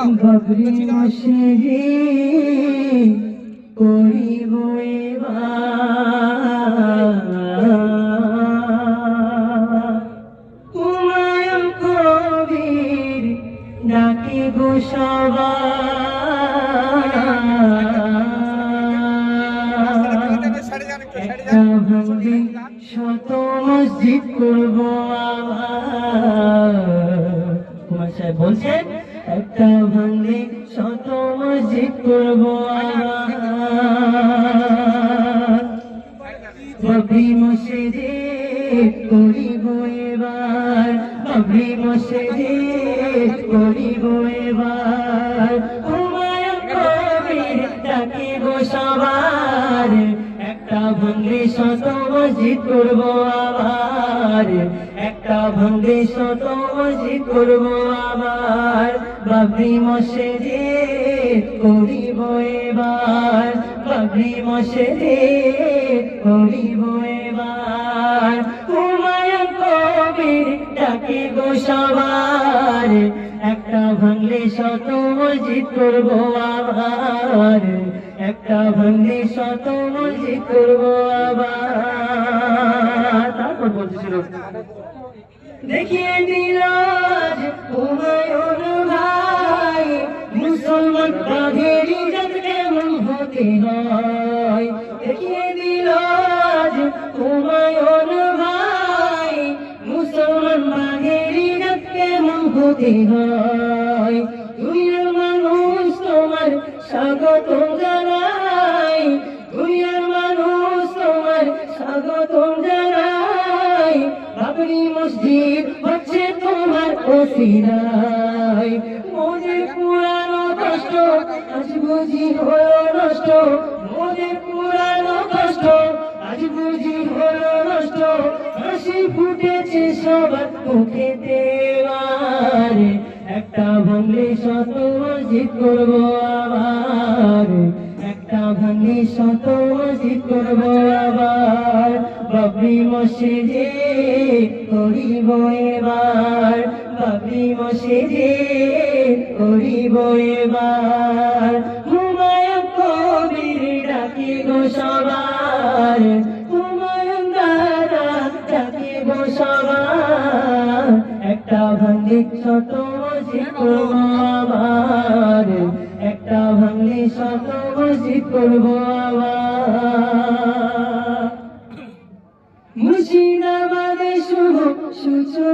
বাবরি মসজিদে করিব হুমায়ুন কবির ডাকে গো সবাই শত মসজিদ করব কুমার সাহেব বলছেন একটা ভাঙলে শত মসজিদ করব বাবরি মসজিদে করিব এবার বাবরি মসজিদে করিব এবার হুমায়ুন কবির ডাকে গো সবার একটা ভাঙলে শত মসজিদ করব আবার একটা ভাঙলে শত মসজিদ করব আবার বাবরি মসজিদে করিব এবার বাবরি মসজিদে করিব এবার হুমায়ুন কবির ডাকে গো সবার একটা ভাঙলে শত মসজিদ করব আবার একটা ভাঙলে শত মসজিদ করব আবার তারপর বলছিল দেখিয়ে দিল হুমায়ুন ভাই মুসলমান তাদের ইজ্জত কেমন হতে হয় দেখিয়ে দিল হুমায়ুন ভাই মুসলমান তাদের ইজ্জত কেমন হতে হয় দুনিয়ার মানুষ তোমার স্বাগত জানাই দুনিয়ার মানুষ তোমার স্বাগত জানাই বাবরি মসজিদ হচ্ছে তোমার ওসিলায় মোদের পুরানো কষ্ট আজ বুঝি হলো নষ্ট মোদের পুরানো কষ্ট আজ বুঝি হলো নষ্ট হাসি ফুটেছে সবার মুখেতে এবার একটা ভাঙলে শত মসজিদ করব আবার একটা ভাঙলে শত মসজিদ করব আবার বাবরি মসজিদে করিব এবার বাবরি মসজিদে করিব এবার হুমায়ুন কবির ডাকে গো সবার হুমায়ুন দাদা ডাকে গো সবার একটা ভাঙলে শত মসজিদ করব আবার একটা ভাঙলে শত মসজিদ করব আবার মুর্শিদাবাদে শুভ সূচনা